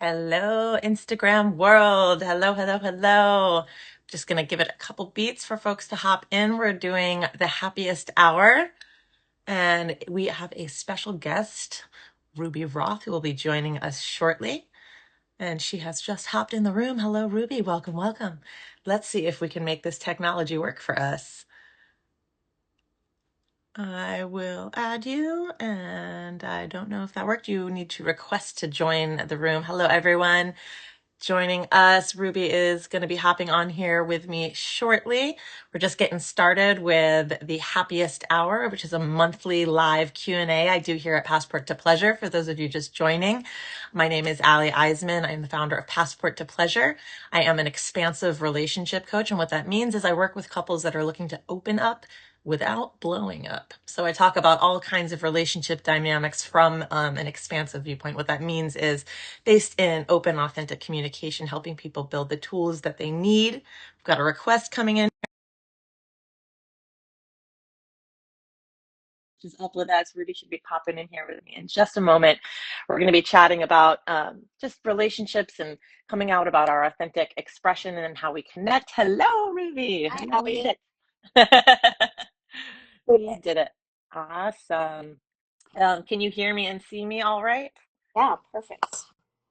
Hello, Instagram world. Hello, hello, hello. Just going to give it a couple beats for folks to hop in. We're doing the happiest hour, and we have a special guest, Ruby Roth, who will be joining us shortly. And she has just hopped in the room. Hello, Ruby. Welcome, welcome. Let's see if we can make this technology work for us. I will add you, and I don't know if that worked. You need to request to join the room. Hello, everyone joining us. Ruby is going to be hopping on here with me shortly. We're just getting started with the happiest hour, which is a monthly live Q&A I do here at Passport to Pleasure. For those of you just joining, my name is Iseman. I'm the founder of Passport to Pleasure. I am an expansive relationship coach, and what that means is I work with couples that are looking to open up without blowing up. So I talk about all kinds of relationship dynamics from an expansive viewpoint. What that means is based in open, authentic communication, helping people build the tools that they need. We've got a request coming in. Is up with us. Ruby should be popping in here with me in just a moment. We're going to be chatting about just relationships and coming out about our authentic expression and how we connect. Hello, Ruby. Hi, We made Ellie. it. Did We it. did it. Awesome. Can you hear me and see me all right? Yeah, perfect.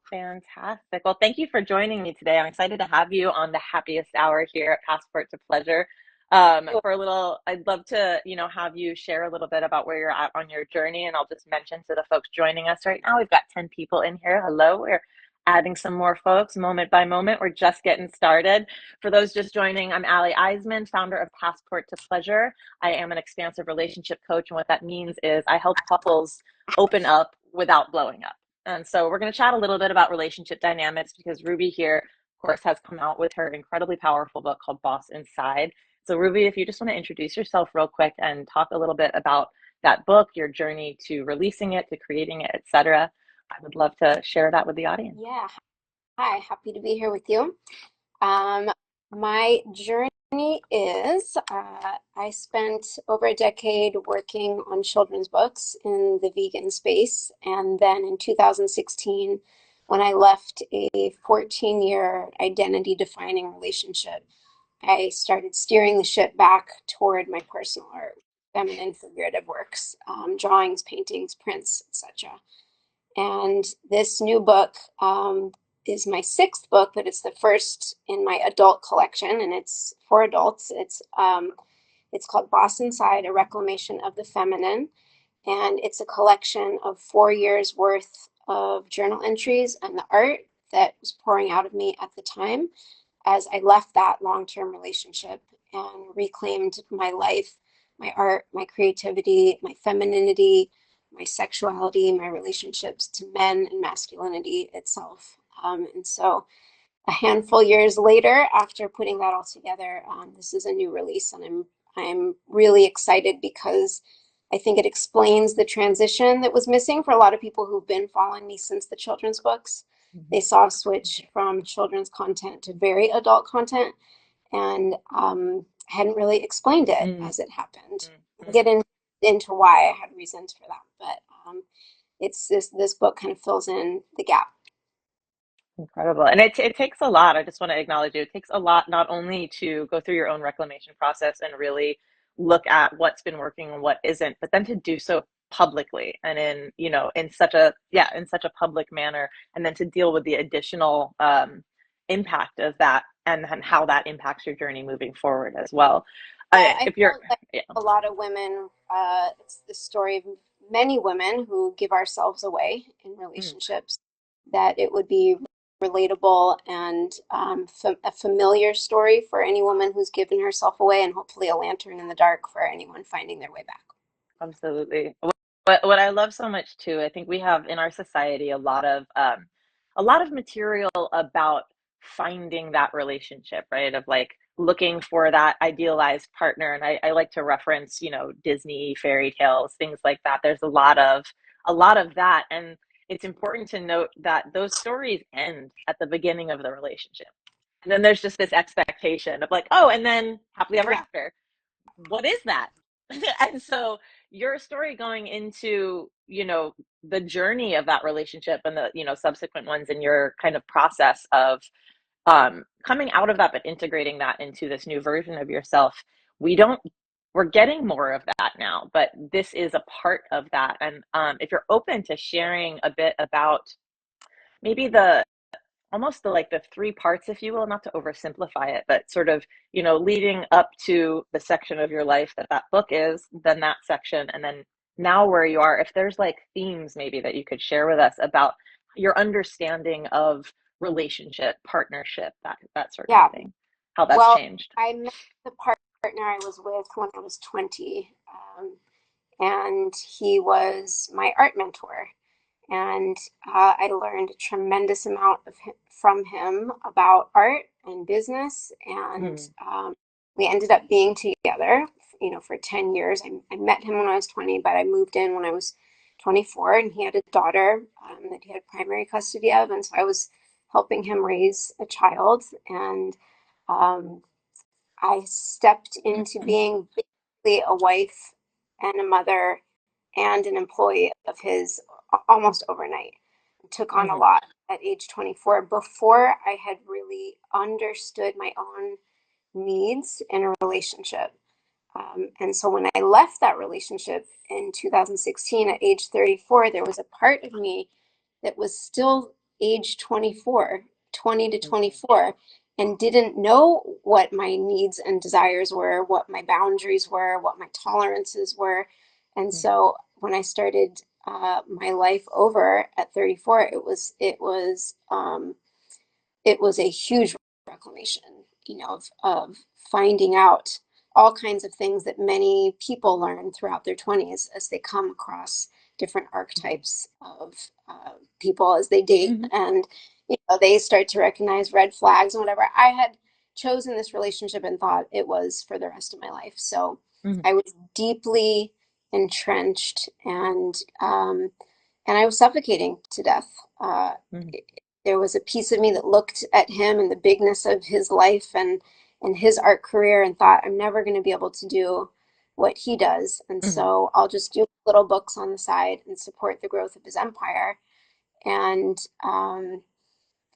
Fantastic. Well, thank you for joining me today. I'm excited to have you on the happiest hour here at Passport to Pleasure. Sure. For a little, I'd love to, have you share a little bit about where you're at on your journey. And I'll just mention to the folks joining us right now, we've got 10 people in here. Hello. We're adding some more folks moment by moment. We're just getting started. For those just joining, I'm Allie Iseman, founder of Passport to Pleasure. I am an expansive relationship coach. And what that means is I help couples open up without blowing up. And so we're going to chat a little bit about relationship dynamics because Ruby here, of course, has come out with her incredibly powerful book called Boss Inside. So Ruby, if you just want to introduce yourself real quick and talk a little bit about that book, your journey to releasing it, to creating it, etc., I would love to share that with the audience. Yeah. Hi, happy to be here with you. Um, my journey is I spent over a decade working on children's books in the vegan space. And then in 2016, when I left a 14-year identity defining relationship, I started steering the ship back toward my personal art, feminine figurative works, drawings, paintings, prints, etc. And this new book is my sixth book, but it's the first in my adult collection, and it's for adults. It's called Boss Inside: A Reclamation of the Feminine, and it's a collection of 4 years worth of journal entries and the art that was pouring out of me at the time as I left that long-term relationship and reclaimed my life, my art, my creativity, my femininity, my sexuality, my relationships to men and masculinity itself. And so a handful years later, after putting that all together, this is a new release, and I'm really excited because I think it explains the transition that was missing for a lot of people who've been following me since the children's books. They saw a switch from children's content to very adult content, and hadn't really explained it Mm-hmm. as it happened. We'll get into why I had reasons for that, but it's this book kind of fills in the gap. Incredible. And it takes a lot. I just want to acknowledge you. It takes a lot not only to go through your own reclamation process and really look at what's been working and what isn't, but then to do so publicly and in such a, yeah, in such a public manner, and then to deal with the additional impact of that and how that impacts your journey moving forward as well. I If you're, felt like yeah. a lot of women, it's the story of many women who give ourselves away in Mm. relationships, that it would be relatable and a familiar story for any woman who's given herself away, and hopefully a lantern in the dark for anyone finding their way back. Absolutely. What I love so much too, I think we have in our society a lot of material about finding that relationship, right? Of like looking for that idealized partner. And I like to reference, Disney fairy tales, things like that. There's a lot of that. And it's important to note that those stories end at the beginning of the relationship. And then there's just this expectation of like, oh, and then happily ever Yeah. after. What is that? And so, your story going into, the journey of that relationship and the, subsequent ones in your kind of process of coming out of that, but integrating that into this new version of yourself. We don't, we're getting more of that now, but this is a part of that. And if you're open to sharing a bit about maybe the almost the like the three parts, if you will, not to oversimplify it, but sort of, leading up to the section of your life that that book is, then that section, and then now where you are, if there's like themes maybe that you could share with us about your understanding of relationship, partnership, that sort of Yeah. thing, how that's Well, changed. I met the partner I was with when I was 20, and he was my art mentor. And I learned a tremendous amount from him about art and business. And Mm, we ended up being together, for 10 years. I met him when I was 20, but I moved in when I was 24, and he had a daughter that he had primary custody of. And so I was helping him raise a child. And um, I stepped into being basically a wife and a mother and an employee of his almost overnight. Took on a mm, lot at age 24 before I had really understood my own needs in a relationship. And so when I left that relationship in 2016 at age 34, there was a part of me that was still age 24, 20 to mm, 24, and didn't know what my needs and desires were, what my boundaries were, what my tolerances were. And mm, so when I started my life over at 34, it was a huge reclamation, of finding out all kinds of things that many people learn throughout their 20s as they come across different archetypes of people as they date, mm, and they start to recognize red flags and whatever. I had chosen this relationship and thought it was for the rest of my life, so mm, I was deeply entrenched, and I was suffocating to death. mm, There was a piece of me that looked at him and the bigness of his life and his art career and thought, I'm never going to be able to do what he does. And mm, so I'll just do little books on the side and support the growth of his empire. And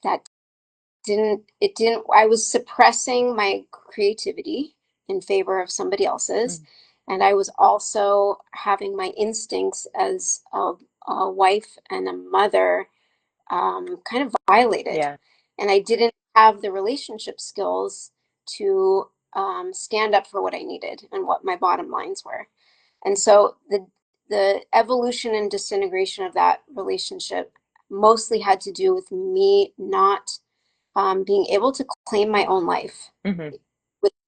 that I was suppressing my creativity in favor of somebody else's. mm, And I was also having my instincts as a wife and a mother kind of violated. yeah. And I didn't have the relationship skills to stand up for what I needed and what my bottom lines were. And so the evolution and disintegration of that relationship mostly had to do with me not being able to claim my own life Mm,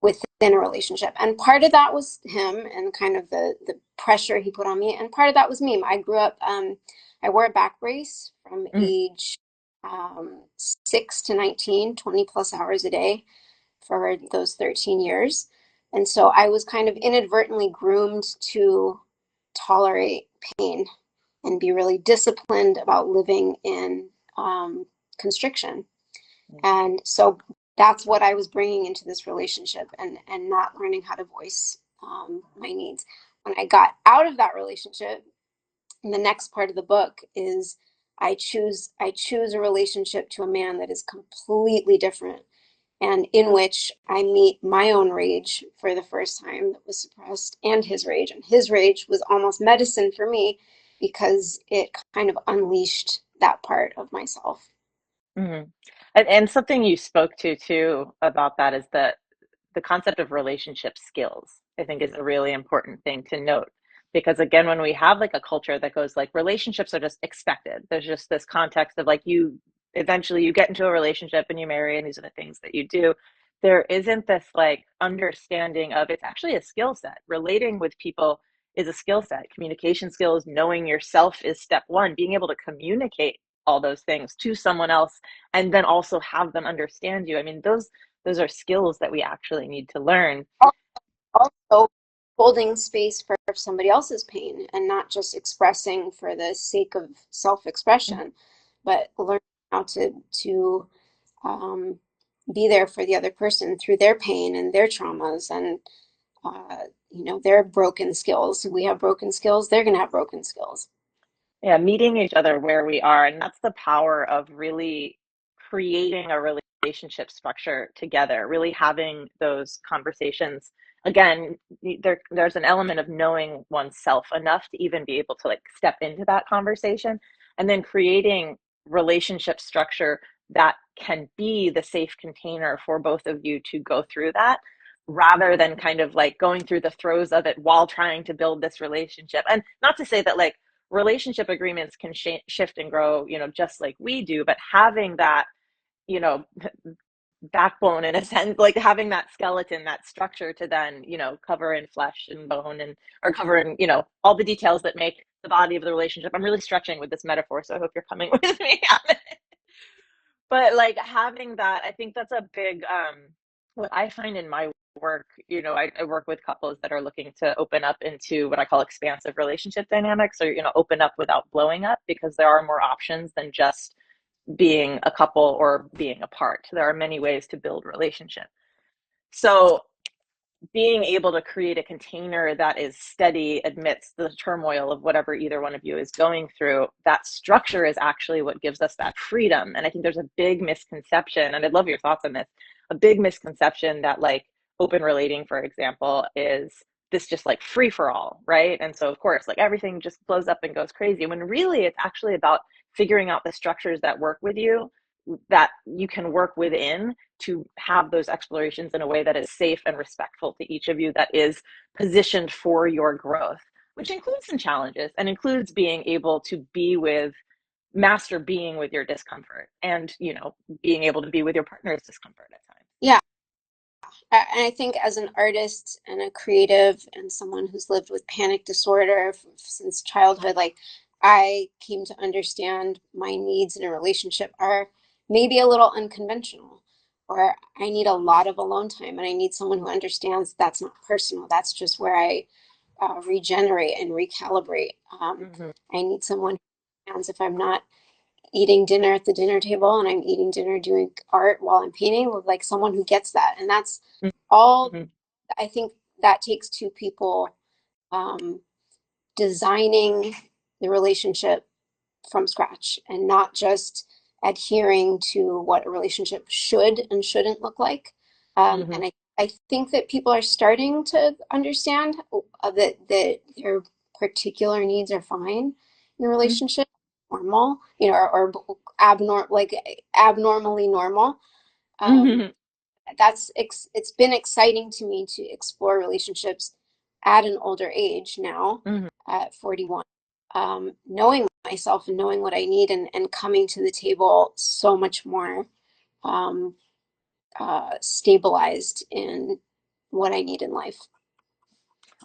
within a relationship. And part of that was him and kind of the pressure he put on me. And part of that was me. I grew up, I wore a back brace from mm, age 6 to 19, 20 plus hours a day for those 13 years. And so I was kind of inadvertently groomed to tolerate pain and be really disciplined about living in constriction. mm, And so that's what I was bringing into this relationship, and not learning how to voice my needs. When I got out of that relationship, and the next part of the book is I choose a relationship to a man that is completely different, and in which I meet my own rage for the first time that was suppressed, and his rage. And his rage was almost medicine for me because it kind of unleashed that part of myself. mm. And something you spoke to too about that is that the concept of relationship skills, I think, is a really important thing to note. Because again, when we have like a culture that goes like relationships are just expected, there's just this context of like you eventually you get into a relationship and you marry, and these are the things that you do. There isn't this like understanding of it's actually a skill set. Relating with people is a skill set. Communication skills, knowing yourself is step one, being able to communicate all those things to someone else and then also have them understand you. I mean, those are skills that we actually need to learn. Also holding space for somebody else's pain and not just expressing for the sake of self-expression, but learning how to um, be there for the other person through their pain and their traumas, and their broken skills. We have broken skills, they're going to have broken skills. Yeah, meeting each other where we are. And that's the power of really creating a relationship structure together, really having those conversations. Again, there's an element of knowing oneself enough to even be able to like step into that conversation, and then creating relationship structure that can be the safe container for both of you to go through that, rather than kind of like going through the throes of it while trying to build this relationship. And not to say that like relationship agreements can shift and grow, just like we do, but having that, you know, backbone in a sense, like having that skeleton, that structure to then, cover in flesh and bone, and or cover in, all the details that make the body of the relationship. I'm really stretching with this metaphor, so I hope you're coming with me on it. But like having that, I think that's a big, what I find in my work, I work with couples that are looking to open up into what I call expansive relationship dynamics, or, open up without blowing up, because there are more options than just being a couple or being apart. There are many ways to build relationship. So being able to create a container that is steady amidst the turmoil of whatever either one of you is going through, that structure is actually what gives us that freedom. And I think there's a big misconception, and I'd love your thoughts on this, a big misconception that like open relating, for example, is this just like free for all, right? And so of course, like everything just blows up and goes crazy, when really it's actually about figuring out the structures that work with you, that you can work within, to have those explorations in a way that is safe and respectful to each of you, that is positioned for your growth, which includes some challenges and includes being able to master being with your discomfort, and, being able to be with your partner's discomfort at times. Yeah. And I think as an artist and a creative and someone who's lived with panic disorder since childhood, like I came to understand my needs in a relationship are maybe a little unconventional, or I need a lot of alone time and I need someone who understands that's not personal. That's just where I regenerate and recalibrate. Mm-hmm. I need someone who understands if I'm not eating dinner at the dinner table and I'm eating dinner doing art while I'm painting, with like someone who gets that. And that's all. Mm-hmm. I think that takes two people um, designing the relationship from scratch and not just adhering to what a relationship should and shouldn't look like. Mm-hmm. And I think that people are starting to understand that their particular needs are fine in a relationship, normal, or abnormal, like abnormally normal. Um, Mm-hmm. it's been exciting to me to explore relationships at an older age now, Mm-hmm. at 41, knowing myself and knowing what I need, and coming to the table so much more um, stabilized in what I need in life.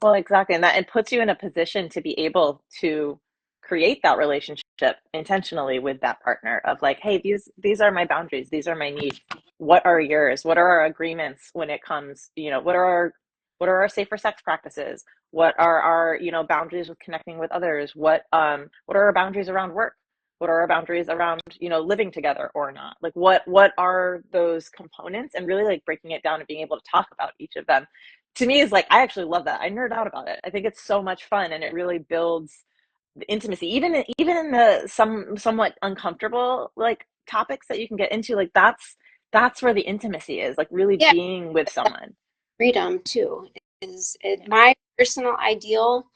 Well, exactly. And that it puts you in a position to be able to create that relationship intentionally with that partner, of like, hey, these are my boundaries, these are my needs. What are yours? What are our agreements when it comes, what are our safer sex practices? What are our, boundaries with connecting with others? What are our boundaries around work? What are our boundaries around, living together or not? Like what are those components, and really like breaking it down and being able to talk about each of them, to me is like, I actually love that. I nerd out about it. I think it's so much fun, and it really builds the intimacy, even in the somewhat uncomfortable like topics that you can get into. Like that's where the intimacy is, like really Yeah, being with someone. freedom too is it, Yeah. my personal ideal.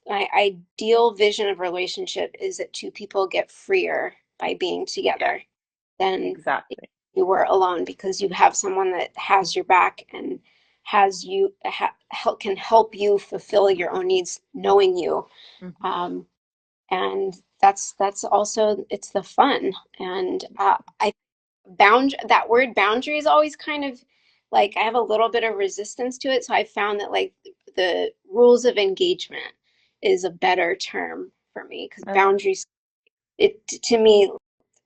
My ideal vision of relationship is that two people get freer by being Yeah, together than if exactly. you were alone, because you have someone that has your back and has you help can help you fulfill your own needs, knowing you. Hmm. Um, and that's also it's the fun. And I that word boundary is always kind of like I have a little bit of resistance to it. So I found that like the rules of engagement is a better term for me, because I like boundaries, it to me,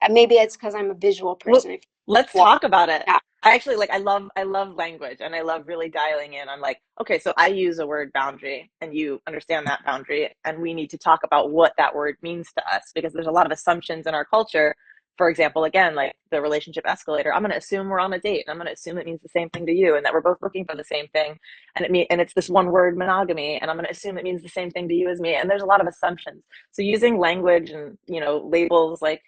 maybe it's because I'm a visual Well, person. If let's you walk talk about it. out, I actually like I love language, and I love really dialing in. I'm like, okay, so I use a word boundary and you understand that boundary, and we need to talk about what that word means to us, because there's a lot of assumptions in our culture for example, again, like the relationship escalator, I'm going to assume we're on a date, and I'm going to assume it means the same thing to you, and that we're both looking for the same thing, and it's this one word monogamy, and I'm going to assume it means the same thing to you as me. And there's a lot of assumptions. So using language and labels like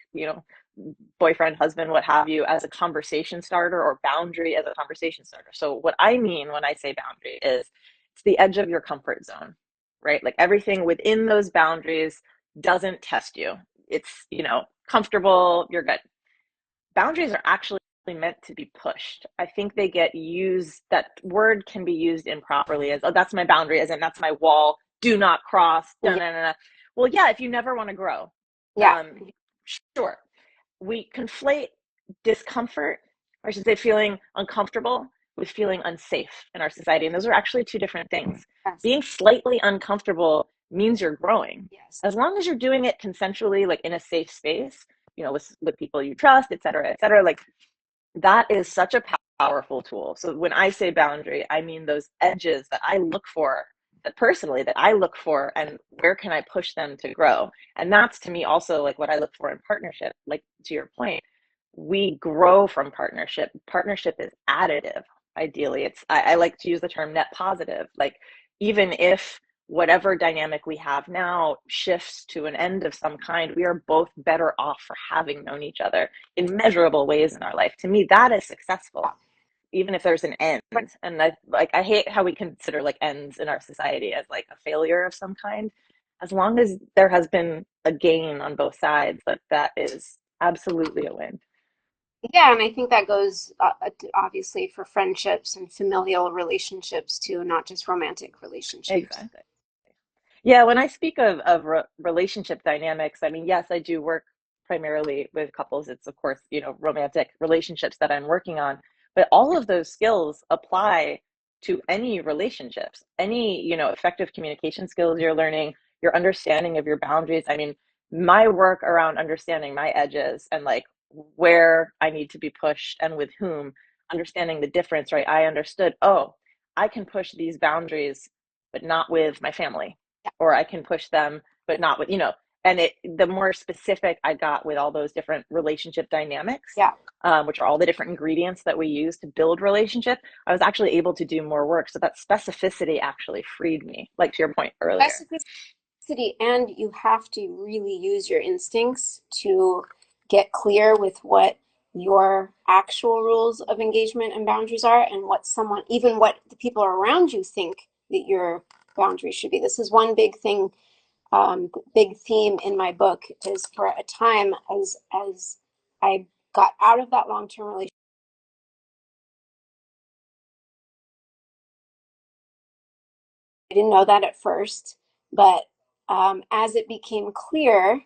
boyfriend, husband, what have you, as a conversation starter, or boundary as a conversation starter. So what I mean when I say boundary is it's the edge of your comfort zone, right? Like everything within those boundaries doesn't test you. It's, comfortable, you're good. Boundaries are actually meant to be pushed. I think they get used, that word can be used improperly as, oh, that's my boundary, as in that's my wall, do not cross, da, Yeah. da, da, da. Well, yeah, if you never want to grow, Yeah. um, sure. We conflate discomfort, or I should say feeling uncomfortable, with feeling unsafe in our society. And those are actually two different things. Yes. Being slightly uncomfortable means you're growing. Yes. As long as you're doing it consensually, like in a safe space, with people you trust, et cetera, like that is such a powerful tool. So when I say boundary, I mean those edges that I look for, that personally that I look for, and where can I push them to grow? And that's to me also like what I look for in partnership. Like to your point, we grow from partnership. Partnership is additive. Ideally, I like to use the term net positive. Like even if whatever dynamic we have now shifts to an end of some kind, we are both better off for having known each other in measurable ways in our life. To me, that is successful, even if there's an end. And I hate how we consider like ends in our society as like a failure of some kind. As long as there has been a gain on both sides, that is absolutely a win. Yeah, and I think that goes obviously for friendships and familial relationships too, not just romantic relationships. Exactly. Yeah, when I speak of relationship dynamics, I mean, yes, I do work primarily with couples. It's, of course, romantic relationships that I'm working on, but all of those skills apply to any relationships, any, effective communication skills you're learning, your understanding of your boundaries. I mean, my work around understanding my edges and like where I need to be pushed and with whom, understanding the difference, right? I understood, oh, I can push these boundaries, but not with my family, or I can push them, but not with, and the more specific I got with all those different relationship dynamics, Yeah. which are all the different ingredients that we use to build relationship, I was actually able to do more work. So that specificity actually freed me, like to your point earlier. Specificity, and you have to really use your instincts to get clear with what your actual rules of engagement and boundaries are, and what someone, even what the people around you think that your boundaries should be. This is one big thing, big theme in my book is for a time as I got out of that long-term relationship. I didn't know that at first, but as it became clear,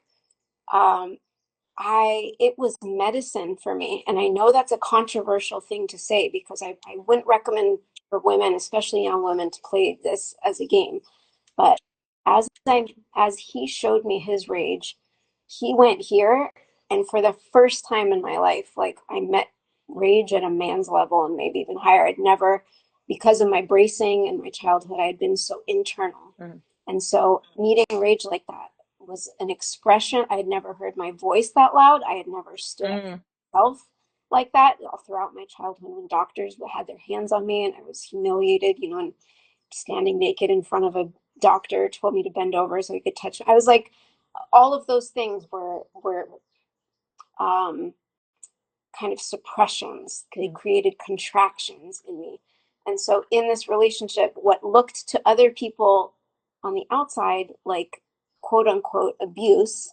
um, it was medicine for me. And I know that's a controversial thing to say because I wouldn't recommend for women, especially young women, to play this as a game. But as he showed me his rage, he went here, and for the first time in my life, like I met rage at a man's level and maybe even higher. I'd never, because of my bracing and my childhood, I had been so internal. Mm, And so meeting rage like that was an expression. I had never heard my voice that loud. I had never stood up mm, for myself like that all throughout my childhood when doctors had their hands on me and I was humiliated, and standing naked in front of a doctor told me to bend over so he could touch me. I was like, all of those things were um, kind of suppressions. They mm, created contractions in me. And so in this relationship, what looked to other people on the outside like quote unquote abuse,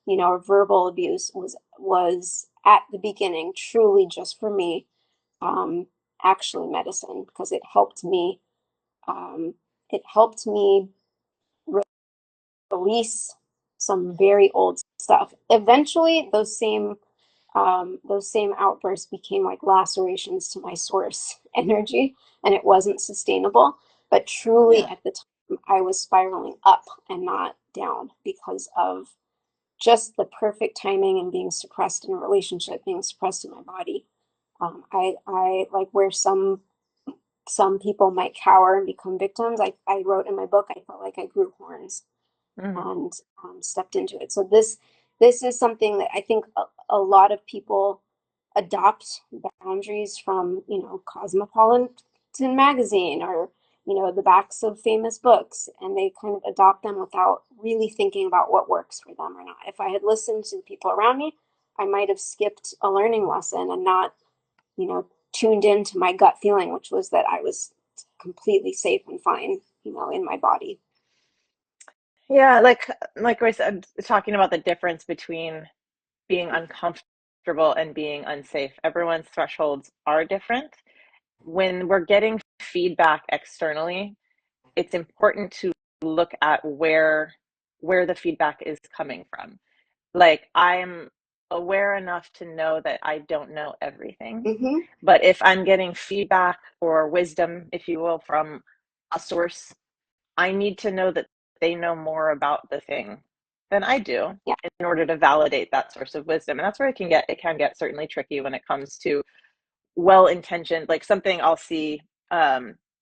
or verbal abuse was at the beginning truly just for me, um, actually medicine because um, it helped me release some very old stuff. Eventually, those same outbursts became like lacerations to my source energy, and it wasn't sustainable. But truly, yeah. at the time, I was spiraling up and not down because of just the perfect timing and being suppressed in a relationship, being suppressed in my body. I like where some people might cower and become victims. I wrote in my book, I felt like I grew horns Mm, and stepped into it. So this is something that I think a lot of people adopt boundaries from, Cosmopolitan magazine or, the backs of famous books, and they kind of adopt them without really thinking about what works for them or not. If I had listened to the people around me, I might have skipped a learning lesson and not, tuned into my gut feeling, which was that I was completely safe and fine, in my body. Yeah, like I said, talking about the difference between being uncomfortable and being unsafe. Everyone's thresholds are different. When we're getting feedback externally, it's important to look at where the feedback is coming from. Like, I'm aware enough to know that I don't know everything, Mm-hmm. but if I'm getting feedback or wisdom, if you will, from a source, I need to know that they know more about the thing than I do Yeah. in order to validate that source of wisdom. And that's where it can get certainly tricky when it comes to well-intentioned, like something I'll see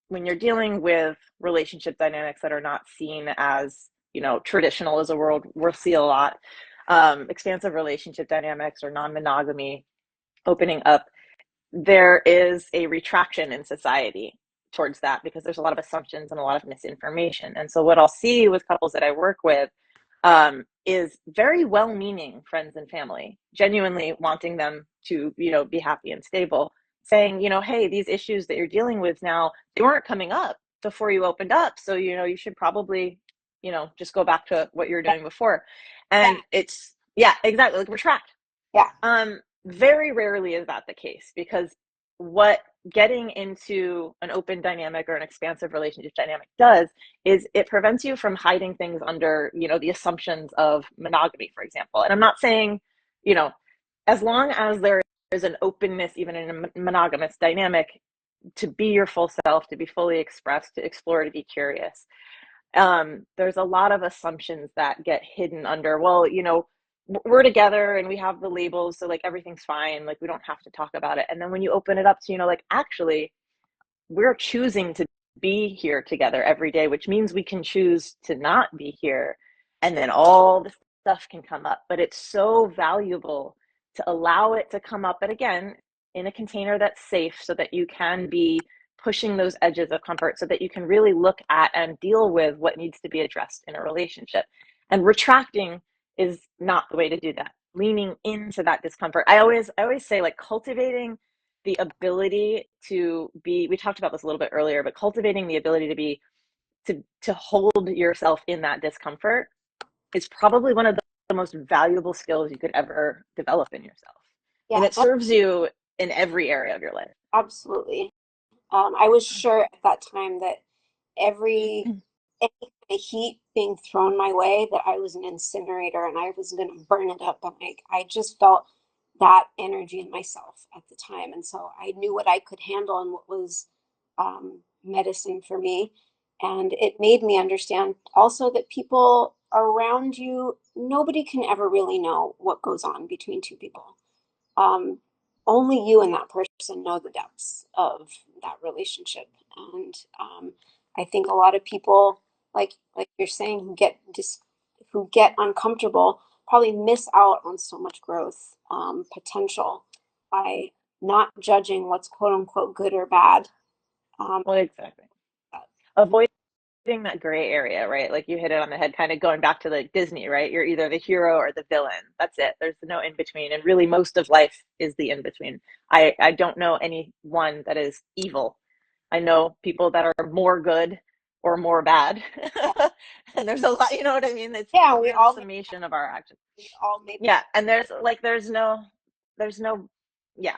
when you're dealing with relationship dynamics that are not seen as, traditional as a world. We'll see a lot expansive relationship dynamics or non-monogamy opening up. There is a retraction in society towards that because there's a lot of assumptions and a lot of misinformation. And so what I'll see with couples that I work with is very well-meaning friends and family, genuinely wanting them to, be happy and stable, saying, hey, these issues that you're dealing with now, they weren't coming up before you opened up. So, you should probably, just go back to what you were Yeah. doing before. And it's, yeah, exactly, like retract. Yeah. Very rarely is that the case because what getting into an open dynamic or an expansive relationship dynamic does is it prevents you from hiding things under, the assumptions of monogamy, for example. And I'm not saying, you know, as long as there is an openness, even in a monogamous dynamic, to be your full self, to be fully expressed, to explore, to be curious, there's a lot of assumptions that get hidden under, well, we're together and we have the labels, so like everything's fine, like we don't have to talk about it. And then when you open it up to, like actually we're choosing to be here together every day, which means we can choose to not be here. And then all the stuff can come up. But it's so valuable to allow it to come up. But again, in a container that's safe so that you can be pushing those edges of comfort so that you can really look at and deal with what needs to be addressed in a relationship. And retracting is not the way to do that. Leaning into that discomfort. I always say, like, cultivating the ability to be, we talked about this a little bit earlier, but cultivating the ability to be, to hold yourself in that discomfort is probably one of the most valuable skills you could ever develop in yourself. And Yeah. it serves you in every area of your life. Absolutely. I was sure at that time that every any kind of heat being thrown my way, that I was an incinerator and I was going to burn it up. And I just felt that energy in myself at the time. And so I knew what I could handle and what was medicine for me. And it made me understand also that people around you, nobody can ever really know what goes on between two people. Um, Only you and that person know the depths of that relationship. And I think a lot of people, like you're saying, who get uncomfortable, probably miss out on so much growth potential by not judging what's quote unquote good or bad. Um, Well, exactly. Avoiding that gray area, right? Like you hit it on the head, kind of going back to like Disney, right? You're either the hero or the villain. That's it. There's no in between. And really, most of life is the in between. I don't know anyone that is evil. I know people that are more good or more bad. And there's a lot, you know what I mean? yeah, We're the summation of our actions. we all made Yeah. And there's no, yeah,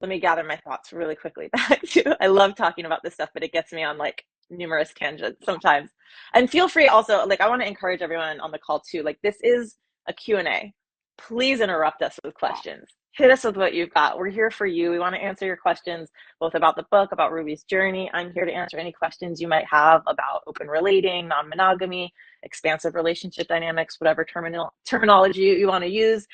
let me gather my thoughts really quickly back to, I love talking about this stuff, but it gets me on like numerous tangents sometimes. And feel free also, like, I want to encourage everyone on the call too, like, this is a Q&A. Please interrupt us with that. questions. Hit us with what you've got. We're here for you. We want to answer your questions both about the book, about Ruby's journey. I'm here to answer any questions you might have about open relating, non-monogamy, expansive relationship dynamics, whatever terminology you want to use.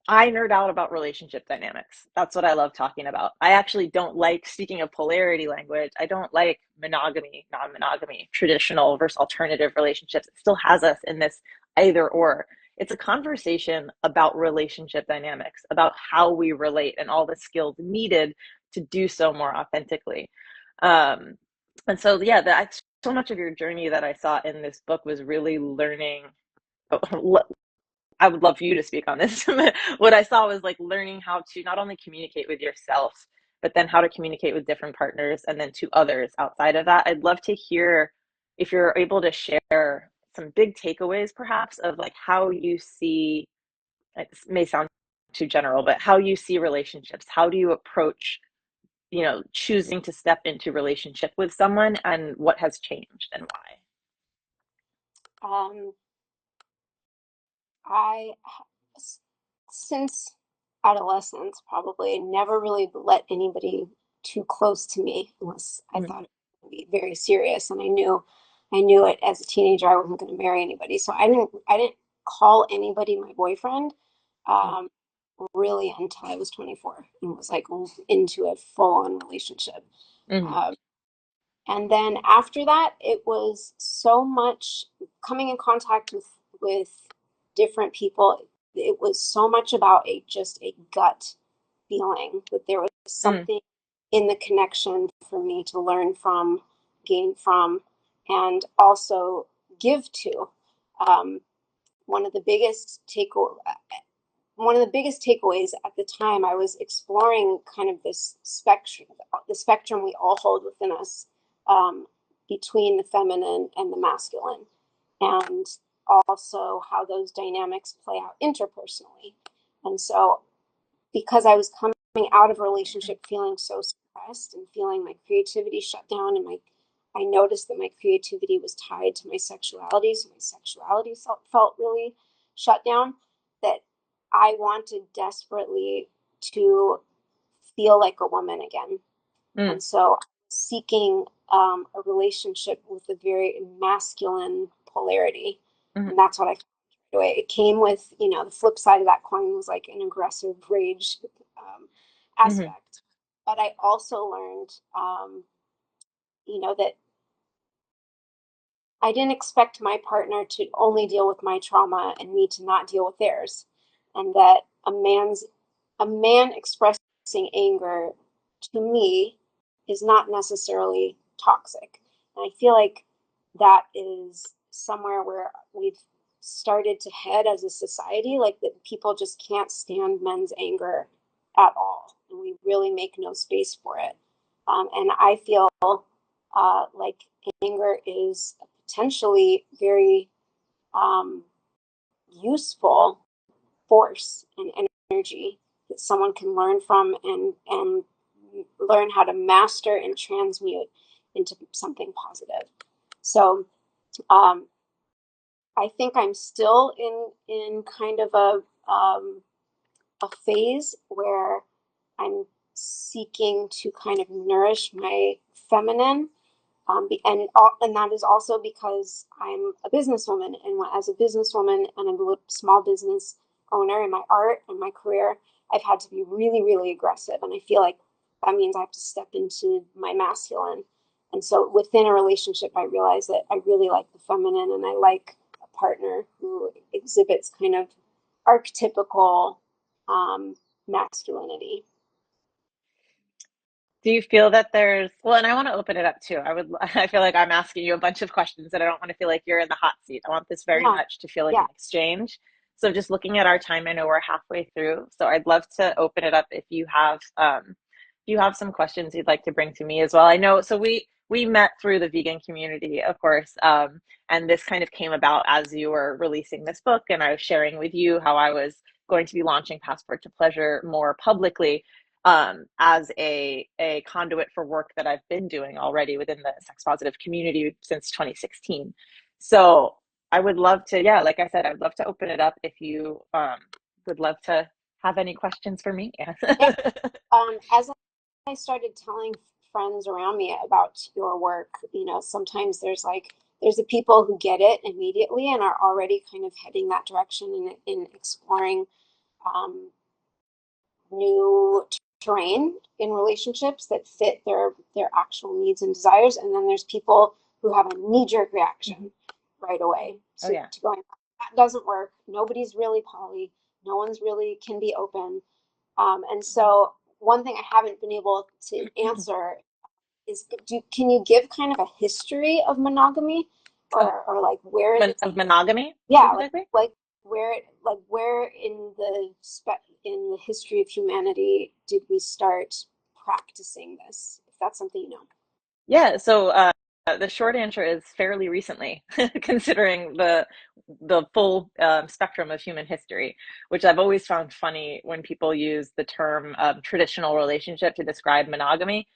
I nerd out about relationship dynamics. That's what I love talking about. I actually don't like, speaking of polarity language, I don't like monogamy, non monogamy, traditional versus alternative relationships. It still has us in this either or. it's a conversation about relationship dynamics, about how we relate and all the skills needed to do so more authentically. Um, and so, yeah, that so much of your journey that I saw in this book was really learning. I would love for you to speak on this. What I saw was like learning how to not only communicate with yourself, but then how to communicate with different partners and then to others outside of that. I'd love to hear if you're able to share some big takeaways, perhaps, of like how you see, it may sound too general, but how you see relationships. How do you approach, choosing to step into relationship with someone and what has changed and why? Um, I, since adolescence, probably never really let anybody too close to me unless I Mm, thought it would be very serious. And I knew it as a teenager. I wasn't going to marry anybody, so I didn't call anybody my boyfriend. mm, Um, really until I was 24 and was like into a full-on relationship. mm, Um, and then after that, it was so much coming in contact with different people. It was so much about a gut feeling that there was mm, something in the connection for me to learn from, gain from, and also give to. Um, one of the biggest take one of the biggest takeaways at the time, I was exploring kind of this spectrum, the spectrum we all hold within us, um, between the feminine and the masculine, and also how those dynamics play out interpersonally. And so, because I was coming out of a relationship feeling so stressed and feeling my creativity shut down, and I noticed that my creativity was tied to my sexuality, so my sexuality felt really shut down. That I wanted desperately to feel like a woman again, mm, and so seeking a relationship with a very masculine polarity, mm, and that's what I found right away. It came with, the flip side of that coin was like an aggressive rage mm, aspect. But I also learned, that I didn't expect my partner to only deal with my trauma and me to not deal with theirs, and that a man expressing anger to me is not necessarily toxic. And I feel like that is somewhere where we've started to head as a society, like that people just can't stand men's anger at all, and we really make no space for it. And I feel like anger is a potentially very um, useful force and energy that someone can learn from, and learn how to master and transmute into something positive. So um, I think I'm still in kind of a phase where I'm seeking to kind of nourish my feminine. And that is also because I'm a businesswoman, and as a businesswoman and a small business owner in my art and my career, I've had to be really, really aggressive, and I feel like that means I have to step into my masculine. And so within a relationship, I realize that I really like the feminine, and I like a partner who exhibits kind of archetypical um, masculinity. Do you feel that there's, well, and I want to open it up too. I feel like I'm asking you a bunch of questions and I don't want to feel like you're in the hot seat. I want this very Yeah, much to feel like yeah. an exchange. So just looking at our time, I know we're halfway through. So I'd love to open it up if you have some questions you'd like to bring to me as well. I know, so we met through the vegan community, of course. And this kind of came about as you were releasing this book and I was sharing with you how I was going to be launching Passport to Pleasure more publicly, as a conduit for work that I've been doing already within the sex positive community since 2016. So I would love to, yeah, like I said, I'd love to open it up if you would love to have any questions for me. Yeah. As I started telling friends around me about your work, sometimes there's the people who get it immediately and are already kind of heading that direction in exploring um, new terrain in relationships that fit their actual needs and desires. And then there's people who have a knee jerk reaction right away Oh yeah. to going. that doesn't work. Nobody's really poly. No one's really can be open. And so one thing I haven't been able to answer is can you give kind of a history of monogamy or like where this, Of monogamy yeah, specifically? where in in the history of humanity did we start practicing this, if that's something you know? Yeah, so the short answer is fairly recently, considering the full spectrum of human history, which I've always found funny when people use the term traditional relationship to describe monogamy.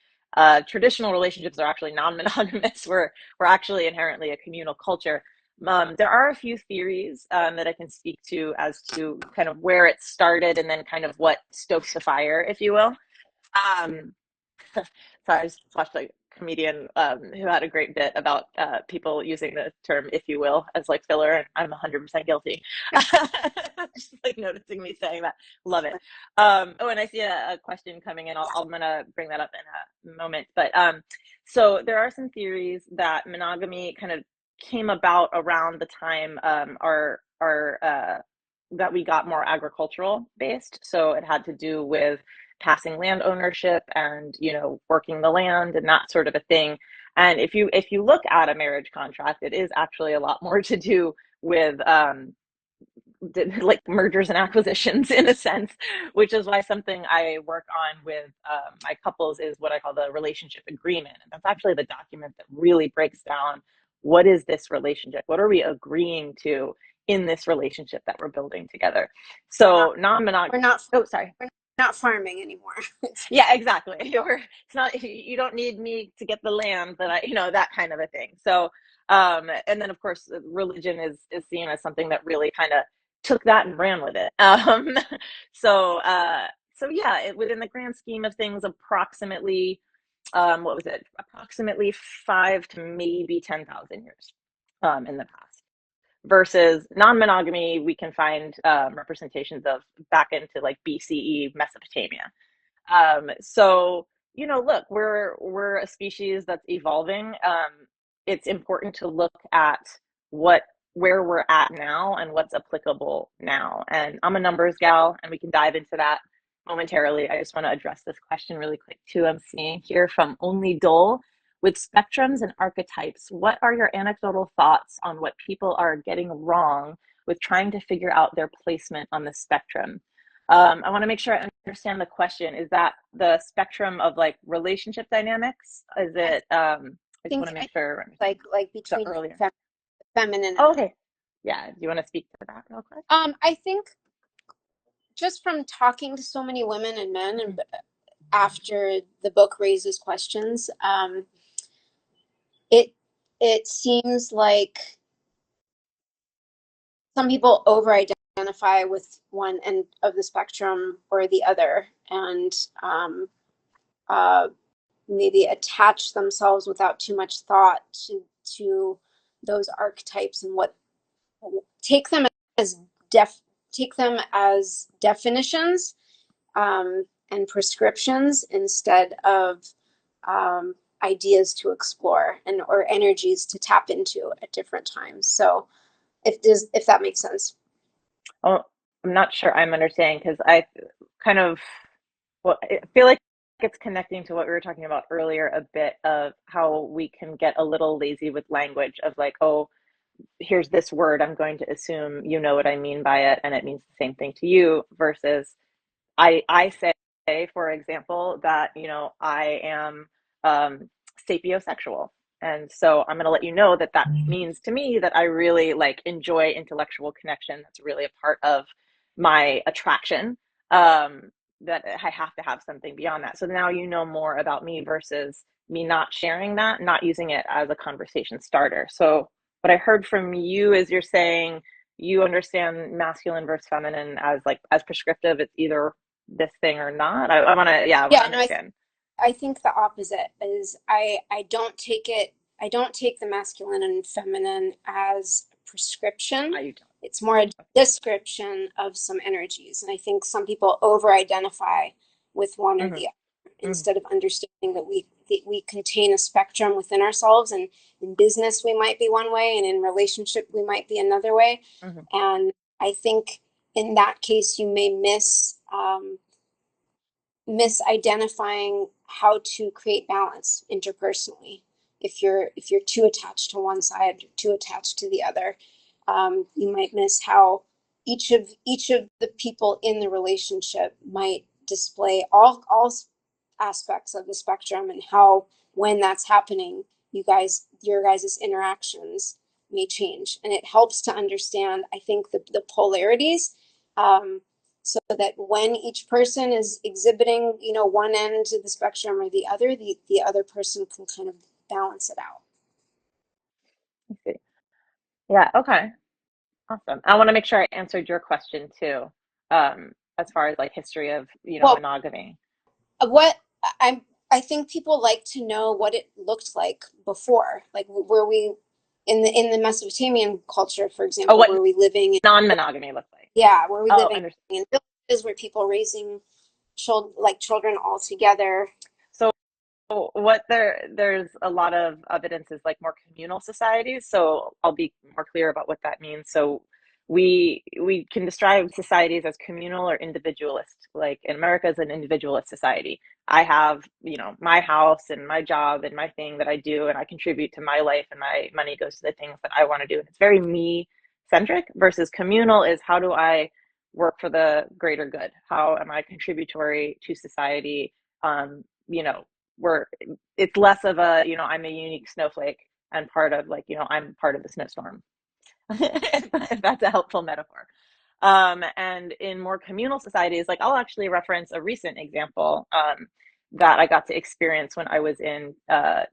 Traditional relationships are actually non-monogamous. We're actually inherently a communal culture. There are a few theories that I can speak to as to kind of where it started and then kind of what stoked the fire, if you will. Um, Sorry, I just watched a comedian who had a great bit about people using the term "if you will" as like filler, and I'm 100% guilty. Just like noticing me saying that, love it. Oh, and I see a question coming in. I'm gonna bring that up in a moment. But so there are some theories that monogamy kind of came about around the time our that we got more agricultural based. So it had to do with passing land ownership and working the land and that sort of a thing. And if you look at a marriage contract, it is actually a lot more to do with like mergers and acquisitions in a sense, which is why something I work on with my couples is what I call the relationship agreement. And that's actually the document that really breaks down what is this relationship? What are we agreeing to in this relationship that we're building together? We're not So non-monog. we're not Oh, sorry. we're not farming anymore. Yeah, exactly. It's not, you don't need me to get the land, but that kind of a thing. So, and then of course, religion is seen as something that really kind of took that and ran with it. So, so yeah, within the grand scheme of things, approximately, what was it? Approximately 5 to maybe 10,000 years, in the past. Versus non-monogamy, we can find representations of back into like BCE Mesopotamia. So look, we're a species that's evolving. It's important to look at what where we're at now and what's applicable now. And I'm a numbers gal, and we can dive into that momentarily. I just want to address this question really quick too. I'm seeing here from Only Dole. With spectrums and archetypes, what are your anecdotal thoughts on what people are getting wrong with trying to figure out their placement on the spectrum? I want to make sure I understand the question. Is that the spectrum of like relationship dynamics? Is I it, I just want to I make think sure I understand like the between earlier. feminine and Oh, okay. Yeah. Do you want to speak to that real quick? I think just from talking to so many women and men Mhm. and after the book raises questions, it it seems like some people over identify with one end of the spectrum or the other, and uh, maybe attach themselves without too much thought to those archetypes and what take them as def take them as definitions, and prescriptions instead of um, ideas to explore and or energies to tap into at different times. So if that makes sense. Oh, I'm not sure I'm understanding because I kind of, well, I feel like it's connecting to what we were talking about earlier a bit of how we can get a little lazy with language of like, oh, here's this word, I'm going to assume you know what I mean by it, and it means the same thing to you, versus I say, for example, that I am sapiosexual, and so I'm going to let you know that that means to me that I really like enjoy intellectual connection. That's really a part of my attraction. That I have to have something beyond that. So now you know more about me versus me not sharing that, not using it as a conversation starter. So what I heard from you is you're saying you understand masculine versus feminine as like as prescriptive. It's either this thing or not. I want to, yeah, I want to Yeah, no, understand. I think the opposite is I don't take the masculine and feminine as a prescription. I, you don't. It's more a description of some energies. And I think some people over identify with one or Mhm. the other. Mm, instead of understanding that we contain a spectrum within ourselves, and in business we might be one way and in relationship we might be another way. mhm. And I think in that case you may misidentifying how to create balance interpersonally. If you're too attached to one side, too attached to the other, you might miss how each of the people in the relationship might display all aspects of the spectrum, and how, when that's happening, your guys' interactions may change. And it helps to understand, I think, the polarities, um, so that when each person is exhibiting, one end of the spectrum or the other person can kind of balance it out. I see. Yeah, okay. Awesome. I want to make sure I answered your question too, as far as like history of, Well, monogamy. what I think people like to know what it looked like before. Like, were we in the Mesopotamian culture, for Oh, example, what were we living in, non-monogamy looks like. yeah, were we Oh, living understood. in villages? Were people raising children all together? So what there's a lot of evidence is like more communal societies. So I'll be more clear about what that means. So we can describe societies as communal or individualist. Like in America is an individualist society. I have, my house and my job and my thing that I do, and I contribute to my life, and my money goes to the things that I want to do. And it's very me centric versus communal is how do I work for the greater good? How am I contributory to society? You know, where it's less of a, I'm a unique snowflake and part of like, I'm part of the snowstorm. If that's a helpful metaphor. And in more communal societies, like I'll actually reference a recent example that I got to experience when I was in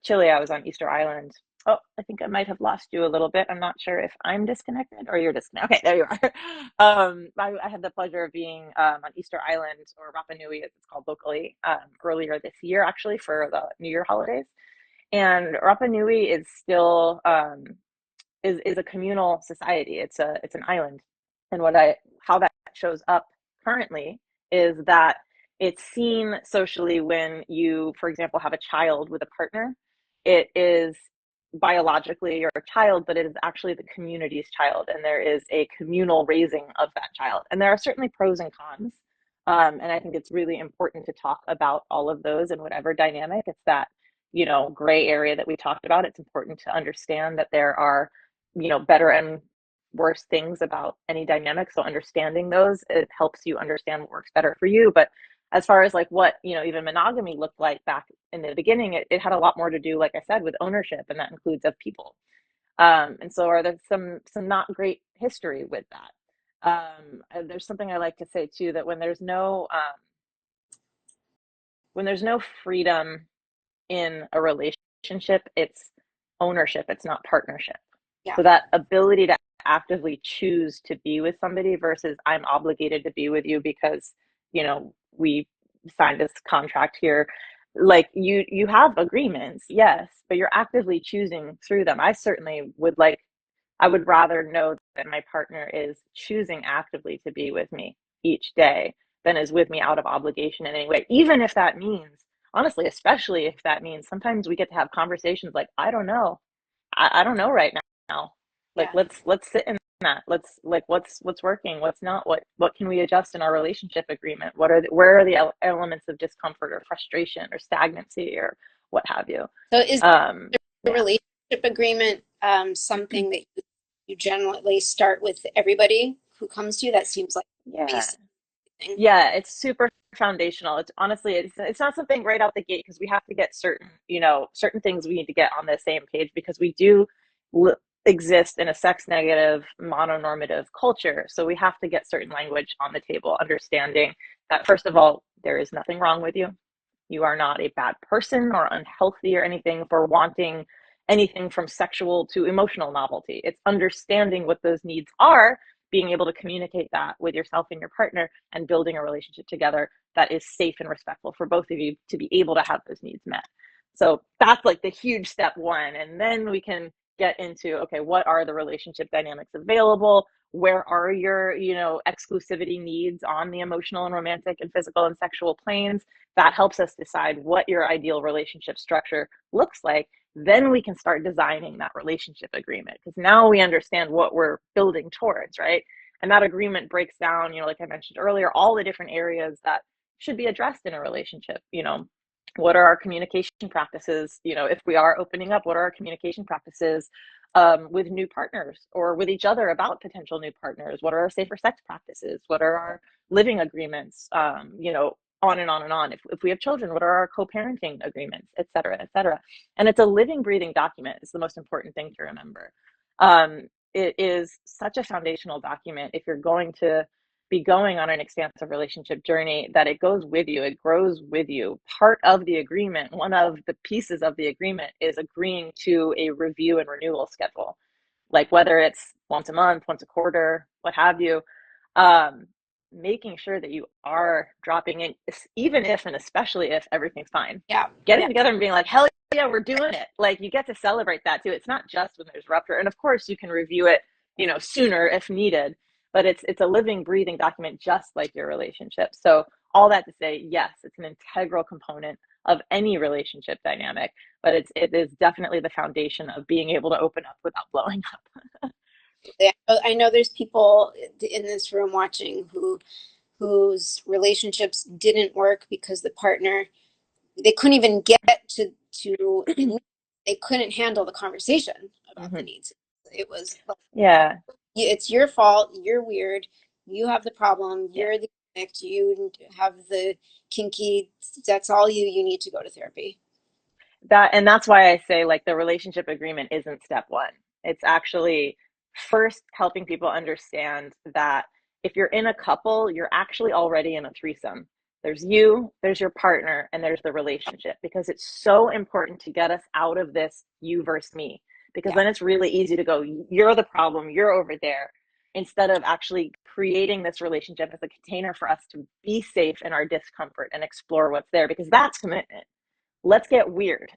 Chile. I was on Easter Island. Oh, I think I might have lost you a little bit. I'm not sure if I'm disconnected or you're disconnected. Okay, there you are. I had the pleasure of being on Easter Island, or Rapa Nui, as it's called locally, earlier this year, actually, for the New Year holidays. And Rapa Nui is still is a communal society. It's an island, and what I how that shows up currently is that it's seen socially when you, for example, have a child with a partner. It is biologically your child, but it is actually the community's child, and there is a communal raising of that child. And there are certainly pros and cons. And I think it's really important to talk about all of those in whatever dynamic. It's that, gray area that we talked about. It's important to understand that there are, better and worse things about any dynamic. So understanding those, it helps you understand what works better for you. But as far as like what, even monogamy looked like back in the beginning, it had a lot more to do, like I said, with ownership, and that includes of people. And so are there some not great history with that. There's something I like to say too, that when there's no freedom in a relationship, it's ownership, it's not partnership. Yeah. So that ability to actively choose to be with somebody versus I'm obligated to be with you because, we signed this contract here. Like you have agreements, yes, but you're actively choosing through them. I would rather know that my partner is choosing actively to be with me each day than is with me out of obligation in any way. Even if that means, honestly, especially if that means sometimes we get to have conversations like, I don't know. I don't know right now. Like Yeah. let's sit in that. Let's like what's working, what's not, what can we adjust in our relationship agreement? Where are the elements of discomfort or frustration or stagnancy or what have you? So is the Yeah. relationship agreement something that you generally start with everybody who comes to you? That seems like a Yeah. basic thing. Yeah, it's super foundational. It's honestly, it's not something right out the gate because we have to get certain things we need to get on the same page because we do li exist in a sex negative, mononormative culture. So we have to get certain language on the table, understanding that first of all, there is nothing wrong with you. You are not a bad person or unhealthy or anything for wanting anything from sexual to emotional novelty. It's understanding what those needs are, being able to communicate that with yourself and your partner, and building a relationship together that is safe and respectful for both of you to be able to have those needs met. So that's like the huge step one. And then we can get into, okay, what are the relationship dynamics available? Where are your, exclusivity needs on the emotional and romantic and physical and sexual planes? That helps us decide what your ideal relationship structure looks like. Then we can start designing that relationship agreement, because now we understand what we're building towards, right? And that agreement breaks down, like I mentioned earlier, all the different areas that should be addressed in a relationship. What are our communication practices? If we are opening up, what are our communication practices with new partners or with each other about potential new partners? What are our safer sex practices? What are our living agreements? On and on and on. If we have children, what are our co-parenting agreements, et cetera, et cetera? And it's a living, breathing document. It's the most important thing to remember. It is such a foundational document if you're going to be going on an expansive relationship journey, that it goes with you, it grows with you. Part of the agreement, one of the pieces of the agreement, is agreeing to a review and renewal schedule, like whether it's once a month, once a quarter, what have you. Making sure that you are dropping in, even if and especially if everything's fine. Yeah. Getting together and being like, hell yeah, we're doing it. Like, you get to celebrate that too. It's not just when there's rupture. And of course, you can review it, sooner if needed. But it's a living, breathing document, just like your relationship. So all that to say, yes, it's an integral component of any relationship dynamic, but it is definitely the foundation of being able to open up without blowing up. Yeah, I know there's people in this room watching whose relationships didn't work because the partner, they couldn't even get to they couldn't handle the conversation about the Mm-hmm. needs. It was like, Yeah. it's your fault, you're weird, you have the problem, Yeah. you're the addict, you have the kinky, that's all you need to go to therapy. That's why I say, like, the relationship agreement isn't step one. It's actually first helping people understand that if you're in a couple, you're actually already in a threesome. There's you, there's your partner, and there's the relationship, because it's so important to get us out of this you versus me, because Yeah, then it's really easy to go, you're the problem, you're over there, instead of actually creating this relationship as a container for us to be safe in our discomfort and explore what's there, because that's commitment. Let's get weird.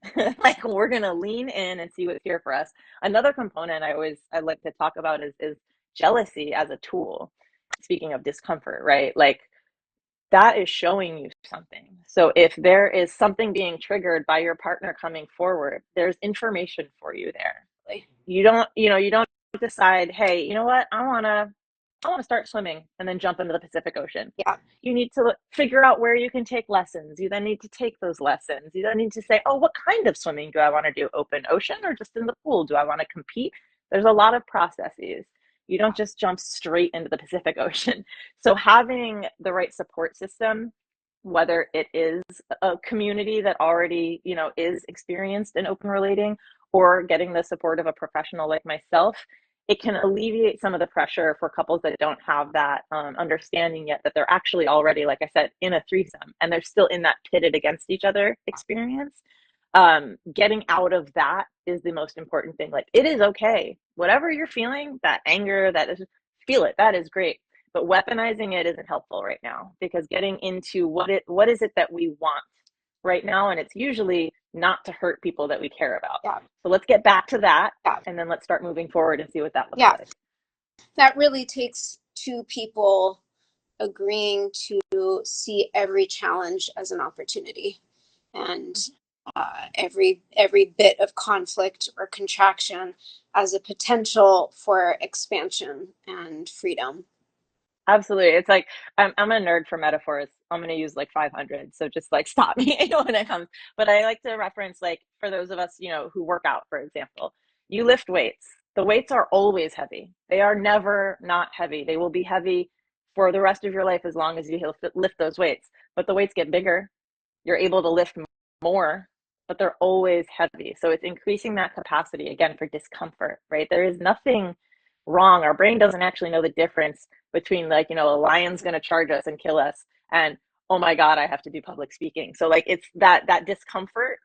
Like, we're gonna lean in and see what's here for us. Another component I like to talk about is jealousy as a tool. Speaking of discomfort, right? Like, that is showing you something. So if there is something being triggered by your partner coming forward, there's information for you there. like, You don't decide, hey, you know what, I want to start swimming and then jump into the Pacific Ocean. yeah, You need to figure out where you can take lessons. You then need to take those lessons. You then need to say, oh, what kind of swimming do I want to do? Open ocean or just in the pool? Do I want to compete? There's a lot of processes. You don't just jump straight into the Pacific Ocean. So having the right support system, whether it is a community that already, is experienced in open relating, or getting the support of a professional like myself, it can alleviate some of the pressure for couples that don't have that understanding yet, that they're actually already, like I said, in a threesome and they're still in that pitted against each other experience. Getting out of that is the most important thing. Like, it is okay, whatever you're feeling, that anger, that is, feel it, that is great, but weaponizing it isn't helpful right now, because getting into what is it that we want right now, and it's usually not to hurt people that we care about. yeah, So let's get back to that, yeah, and then let's start moving forward and see what that looks yeah. like. That really takes two people agreeing to see every challenge as an opportunity, and every bit of conflict or contraction as a potential for expansion and freedom. Absolutely. It's like, I'm a nerd for metaphors. I'm going to use like 500. So just like stop me when it comes. But I like to reference, like, for those of us, who work out, for example, you lift weights. The weights are always heavy. They are never not heavy. They will be heavy for the rest of your life as long as you lift those weights. But the weights get bigger. You're able to lift more, but they're always heavy. So it's increasing that capacity, again, for discomfort, right? There is nothing wrong. Our brain doesn't actually know the difference between, like, a lion's going to charge us and kill us, and, oh my God, I have to do public speaking. So, like, it's that discomfort,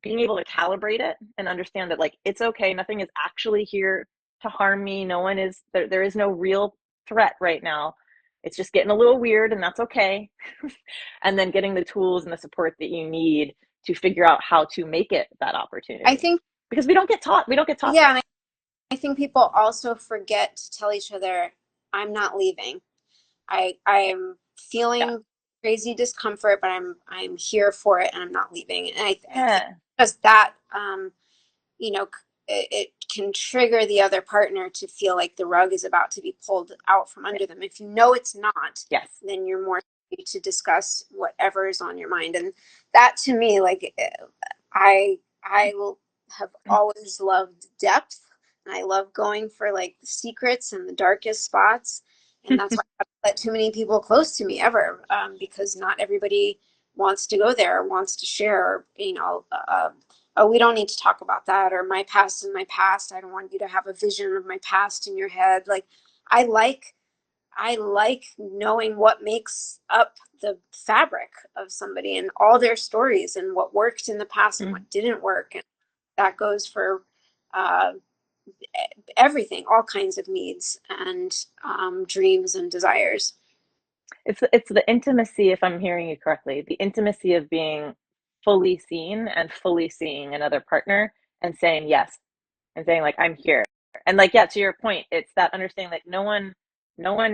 being able to calibrate it and understand that, like, it's okay. Nothing is actually here to harm me. No one is there. There is no real threat right now. It's just getting a little weird, and that's okay. And then getting the tools and the support that you need to figure out how to make it that I opportunity, think, because we don't get taught yeah, this. I think people also forget to tell each other, I'm not leaving. I'm Yeah. feeling crazy discomfort, but I'm here for it and I'm not leaving. And I think Yeah. just that you know, it can trigger the other partner to feel like the rug is about to be pulled out from Yeah. under them. If you know it's not, Yes. then you're more free to discuss whatever is on your mind. And that to me, like I will have always loved depth, and I love going for like the secrets and the darkest spots. And that's why I don't let too many people close to me ever, because not everybody wants to go there, or wants to share, or, oh, we don't need to talk about that, or my past is my past. I don't want you to have a vision of my past in your head. Like, I like I like knowing what makes up the fabric of somebody and all their stories and what worked in the past and Mhm. what didn't work. And that goes for uh, everything, all kinds of needs and dreams and desires. It's the intimacy, if I'm hearing you correctly, the intimacy of being fully seen and fully seeing another partner and saying yes and saying like I'm here. And like yeah, to your point, it's that understanding like no one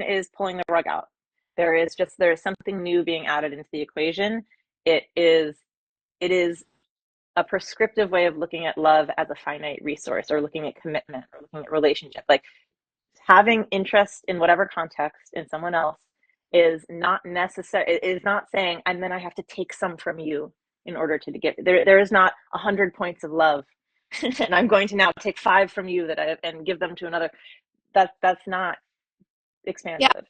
is pulling the rug out. There is something new being added into the equation. It is a prescriptive way of looking at love as a finite resource or looking at commitment or looking at relationship. Like having interest in whatever context in someone else is not necessary. It is not saying and then I have to take some from you in order to get there is not 100 points of love and I'm going to now take five from you that I and give them to another. That's not Yeah, expansive.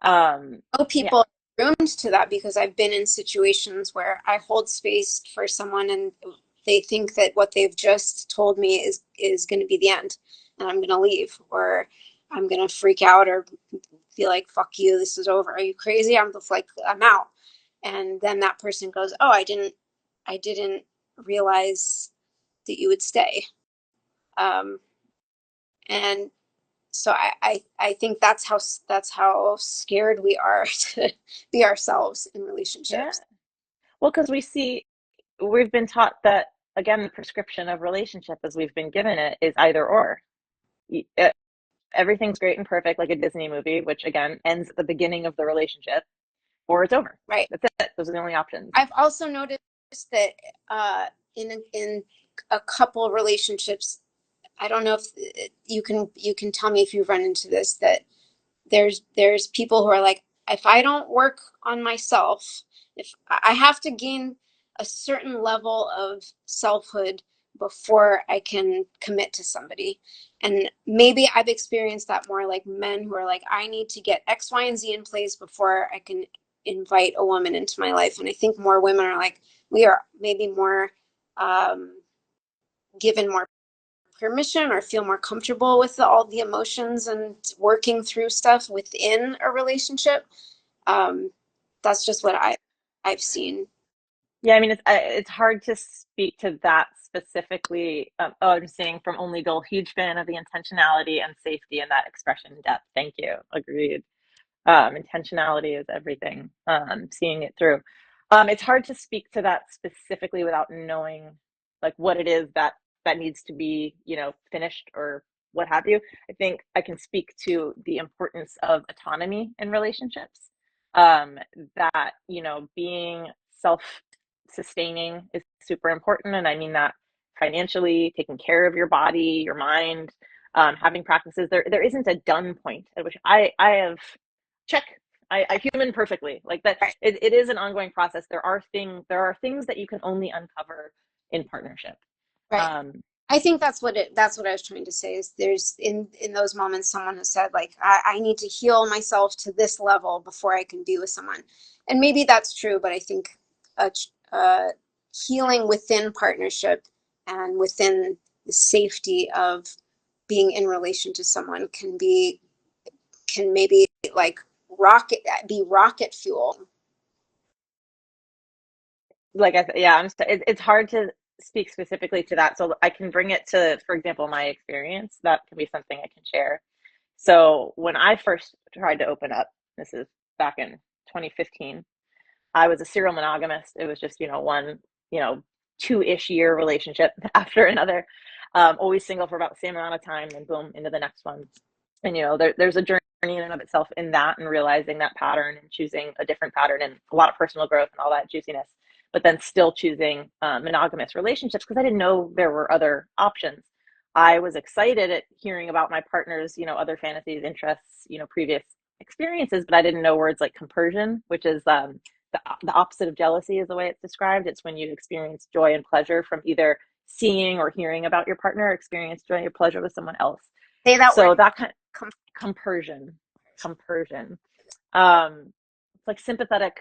um know yeah. people groomed to that because I've been in situations where I hold space for someone and they think that what they've just told me is going to be the end, and I'm going to leave, or I'm going to freak out or feel like fuck you, this is over. Are you crazy? I'm just like, I'm out. And then that person goes, oh, I didn't realize that you would stay. Um, and so I think that's how scared we are to be ourselves in Yeah. relationships. Well, because we've been taught that again the prescription of relationship as we've been given it is either or. Everything's great and perfect like a Disney movie, which again ends at the beginning of the relationship, or it's over. Right. That's it. Those are the only options. I've also noticed that in a couple relationships, I don't know if you can tell me if you've run into this, that there's people who are like, if I don't work on myself, if I have to gain a certain level of selfhood before I can commit to somebody. And maybe I've experienced that more like men who are like, I need to get X, Y, and Z in place before I can invite a woman into my life. And I think more women are like, we are maybe more um, given more permission or feel more comfortable with all the emotions and working through stuff within a relationship. Um, that's just what I've seen. Yeah, I mean it's hard to speak to that specifically. Oh, I'm saying from Only Goal, huge fan of the intentionality and safety and that expression depth. Thank you. Agreed. Intentionality is everything. Seeing it through. It's hard to speak to that specifically without knowing like what it is that needs to be, finished or what have you. I think I can speak to the importance of autonomy in relationships. That, being self-sustaining is super important. And I mean that financially, taking care of your body, your mind, having practices. There isn't a done point at which I have check. I human perfectly like that. Right, It is an ongoing process. There are things that you can only uncover in partnership. right. um I think that's what I was trying to say is there's in those moments someone has said like I need to heal myself to this level before I can be with someone. And maybe that's true, but I think uh, uh, healing within partnership and within the safety of being in relation to someone can maybe like rocket fuel. like I said, yeah, it's hard to speak specifically to that, so I can bring it to, for example, my experience. That can be something I can share. So when I first tried to open up, this is back in 2015, I was a serial monogamist. It was just, one, 2-ish year relationship after another. always single for about the same amount of time, and boom, into the next one. And there's a journey in and of itself in that, and realizing that pattern and choosing a different pattern, and a lot of personal growth and all that juiciness, but then still choosing monogamous relationships because I didn't know there were other options. I was excited at hearing about my partner's, other fantasies, interests, previous experiences, but I didn't know words like compersion, which is the opposite of jealousy is the way it's described. It's when you experience joy and pleasure from either seeing or hearing about your partner, experience joy or pleasure with someone else. Say that word. So that kind of compersion, compersion. It's like sympathetic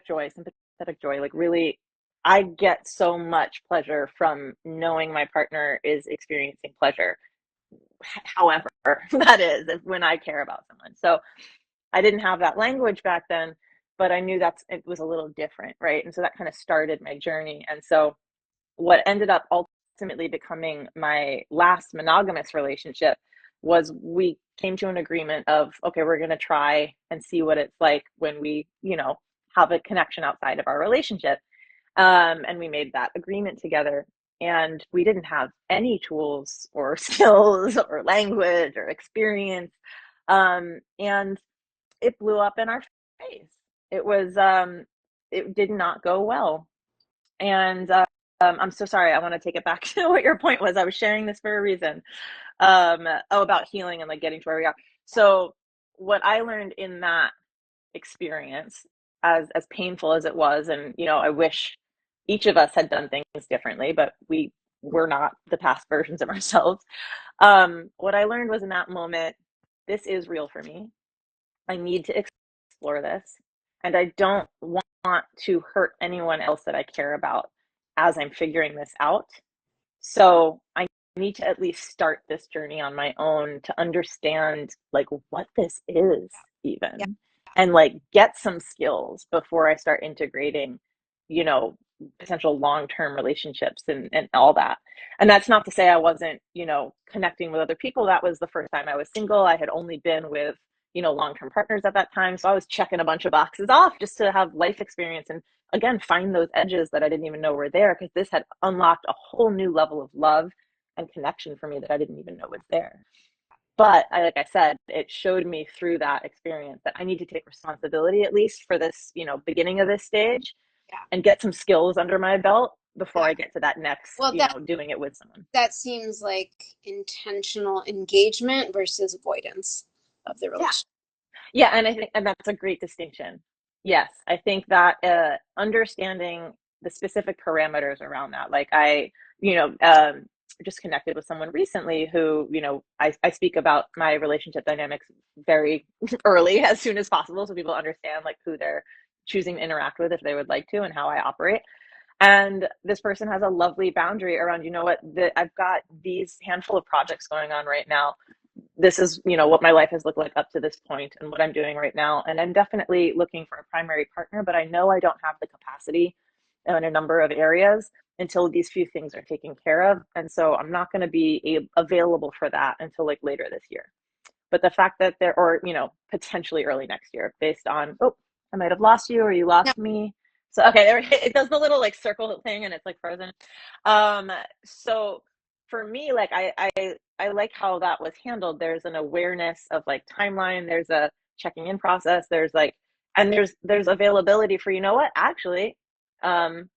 joy. Like really, I get so much pleasure from knowing my partner is experiencing pleasure. However, that is when I care about someone. So I didn't have that language back then, but I knew it was a little different, right? And so that kind of started my journey. And so what ended up ultimately becoming my last monogamous relationship was we came to an agreement of, okay, we're going to try and see what it's like when we, have a connection outside of our relationship. And we made that agreement together. And we didn't have any tools or skills or language or experience. And it blew up in our face. It was, it did not go well. And I'm so sorry. I want to take it back to what your point was. I was sharing this for a reason. About healing and like getting to where we are. So what I learned in that experience, as painful as it was, and I wish each of us had done things differently, but we were not the past versions of ourselves. What I learned was in that moment, this is real for me. I need to explore this, and I don't want to hurt anyone else that I care about as I'm figuring this out. So I need to at least start this journey on my own to understand like what this is Yeah. even, and like get some skills before I start integrating, you know, potential long-term relationships and all that. And that's not to say I wasn't, connecting with other people. That was the first time I was single. I had only been with, long-term partners at that time. So I was checking a bunch of boxes off just to have life experience and again find those edges that I didn't even know were there, because this had unlocked a whole new level of love and connection for me that I didn't even know was there. But like I said, it showed me through that experience that I need to take responsibility at least for this, beginning of this stage, Yeah. and get some skills under my belt before Yeah. I get to that next, Well, doing it with someone. that seems like intentional engagement versus avoidance of the Yeah. relationship. Yeah, and I think and that's a great distinction. Yes, I think that understanding the specific parameters around that. Like you know, um, just connected with someone recently who, I speak about my relationship dynamics very early, as soon as possible, so people understand like who they're choosing to interact with if they would like to, and how I operate. And this person has a lovely boundary around, I've got these handful of projects going on right now. This is, what my life has looked like up to this point and what I'm doing right now. And I'm definitely looking for a primary partner, but I know I don't have the capacity in a number of areas until these few things are taken care of. And so I'm not going to be available for that until like later this year. But the fact that or, potentially early next year, based on, oh, I might have lost you or you No, lost me. So, okay, it does the little like circle thing and it's like frozen. So for me, like I like how that was handled. There's an awareness of like timeline. There's a checking in process. There's like, and there's availability for, what, actually, I'm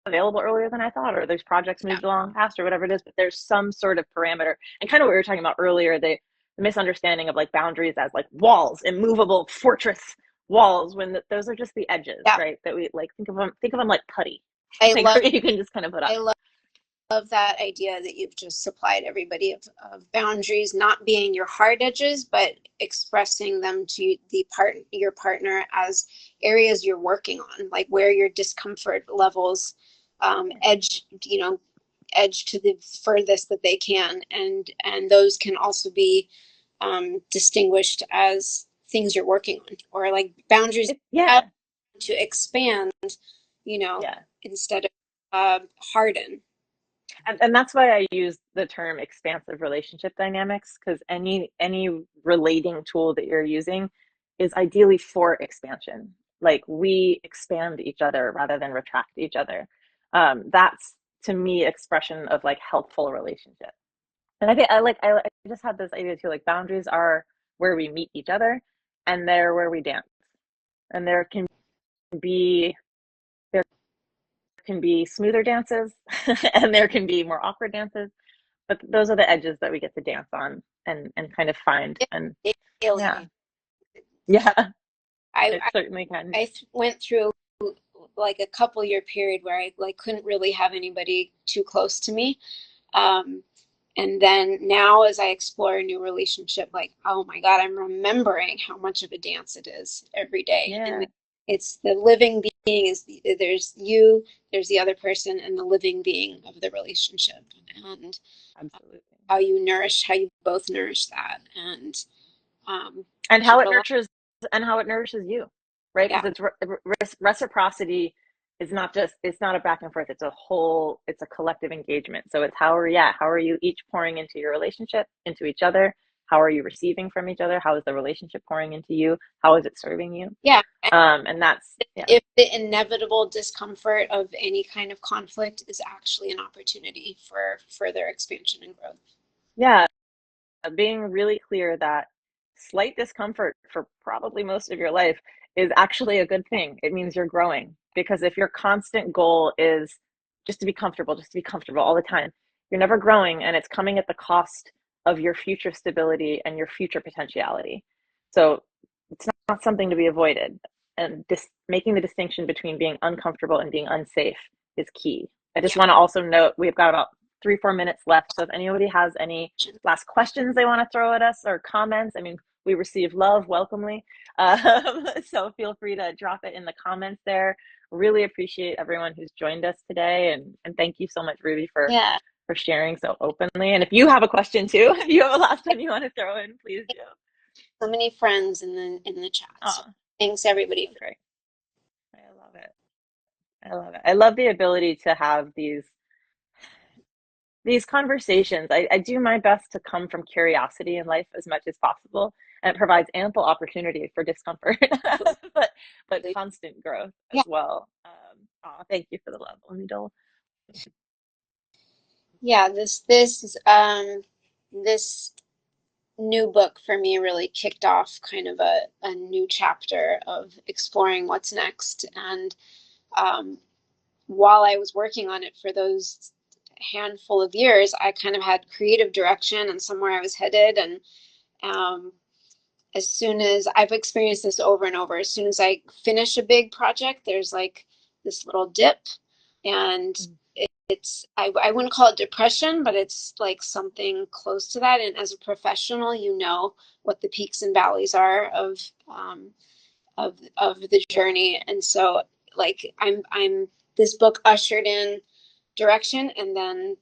available earlier than I thought, or there's projects yeah, moved along fast or whatever it is, but there's some sort of parameter. And kind of what we were talking about earlier, the misunderstanding of like boundaries as like walls, immovable fortress walls, when those are just the edges, yeah. right? That we like think of them like putty, I like love you can just kind of put up. I love that idea that you've just supplied everybody of boundaries not being your hard edges, but expressing them to your partner as areas you're working on, like where your discomfort levels edge, edge to the furthest that they can, and those can also be distinguished as things you're working on, or like boundaries Yeah, to expand, yeah. instead of harden. And that's why I use the term expansive relationship dynamics, because any relating tool that you're using is ideally for expansion. Like we expand each other rather than retract each other. That's to me, expression of like healthful relationship. And I think I just had this idea too, like boundaries are where we meet each other and they're where we dance. And be there can be smoother dances and there can be more awkward dances, but those are the edges that we get to dance on and kind of find. And It yeah, alien. yeah, I it certainly can. went through like a couple year period where I like couldn't really have anybody too close to me. Um, and then now as I explore a new relationship, like, oh my God, I'm remembering how much of a dance it is every day. And Yeah, it's the living being is there's you, there's the other person, and the living being of the relationship. And absolutely. how you both nourish that. And And keep how it alive. nurtures and how it nourishes you, right? Yeah. Because reciprocity is not just, it's not a back and forth, it's a collective engagement. So it's how are you each pouring into your relationship, into each other? How are you receiving from each other? How is the relationship pouring into you? How is it serving you? Yeah. And that's, yeah. If the inevitable discomfort of any kind of conflict is actually an opportunity for further expansion and growth. Yeah, being really clear that slight discomfort for probably most of your life is actually a good thing. It means you're growing. Because if your constant goal is just to be comfortable all the time, you're never growing and it's coming at the cost of your future stability and your future potentiality. So it's not something to be avoided. And making the distinction between being uncomfortable and being unsafe is key. I just Yeah. want to also note we've got about 3-4 minutes left. So if anybody has any last questions they want to throw at us or comments, I mean, we receive love welcomely. So feel free to drop it in the comments there. Really appreciate everyone who's joined us today. And thank you so much, Ruby, Yeah. for sharing so openly. And if you have a question too, if you have a last one you want to throw in, please do. So many friends in the chat. So Oh, thanks everybody. great. I love it. I love it. I love the ability to have these conversations. I do my best to come from curiosity in life as much as possible, and it provides ample opportunity for discomfort, but constant growth as Yeah. well. Thank you for the love, Omidol. Yeah. This new book for me really kicked off kind of a new chapter of exploring what's next. And um, while I was working on it for those handful of years, I kind of had creative direction and somewhere I was headed. And um, as soon as I've experienced this over and over, as soon as I finish a big project, there's like this little dip. And I wouldn't call it depression, but it's like something close to that. And as a professional, you know what the peaks and valleys are of the journey. And so like I'm this book ushered in direction, and then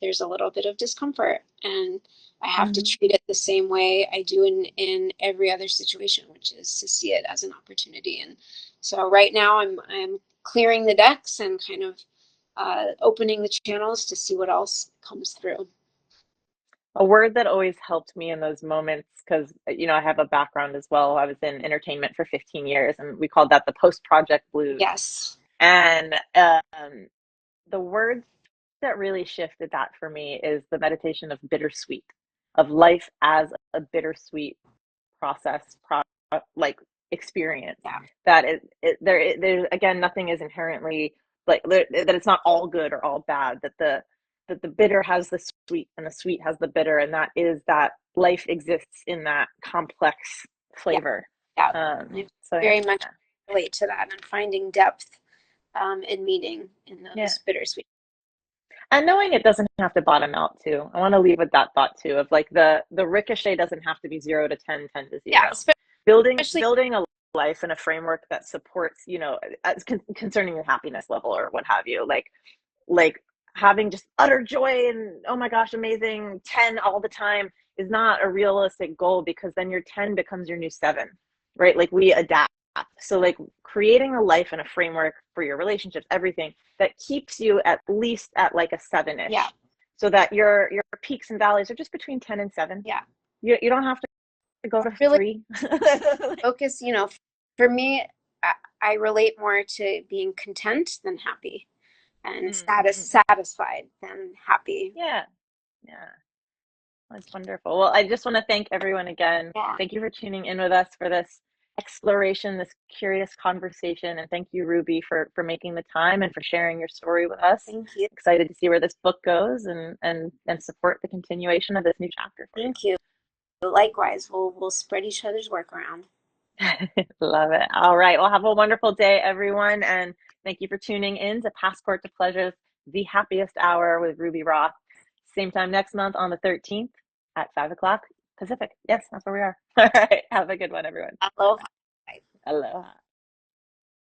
there's a little bit of discomfort, and I have to Mm-hmm. treat it the same way I do in every other situation, which is to see it as an opportunity. And so right now I'm clearing the decks and kind of opening the channels to see what else comes through. A word that always helped me in those moments, because I have a background as well. I was in entertainment for 15 years, and we called that the post-project blues. Yes. And the word that really shifted that for me is the meditation of bittersweet, of life as a bittersweet process, like experience. Yeah. That there's again, nothing is inherently like that. It's not all good or all bad. That the bitter has the sweet and the sweet has the bitter, and that is that life exists in that complex Yeah. flavor. Yeah. So yeah, Very much relate to that and finding depth and meaning in yeah. those bittersweet. And knowing it doesn't have to bottom out too. I want to leave with that thought too, of like the ricochet doesn't have to be 0 to 10, 10 to 0. Yeah, especially Building a life and a framework that supports, as concerning your happiness level or what have you, like having just utter joy and oh my gosh, amazing 10 all the time is not a realistic goal, because then your 10 becomes your new 7, right? Like we adapt. So like creating a life and a framework for your relationships, everything that keeps you at least at like a 7-ish, yeah, so that your peaks and valleys are just between 10 and 7. yeah. You don't have to go to Really 3. focus, for me, I relate more to being content than happy. and Mm-hmm. satisfied than happy. Yeah, yeah. That's wonderful. Well, I just want to thank everyone again. Yeah, Thank you for tuning in with us for this exploration, this curious conversation, and thank you, Ruby, for making the time and for sharing your story with us. thank you. Excited to see where this book goes and support the continuation of this new chapter for Thank you. Likewise, we'll spread each other's work around. you. Love it. All right. Well, have a wonderful day, everyone, and thank you for tuning in to Passport to Pleasure's The Happiest Hour with Ruby Roth. Same time next month on the 13th at 5 o'clock Pacific. Yes, that's where we are. All right. Have a good one, everyone. Bye Aloha. bye. Aloha.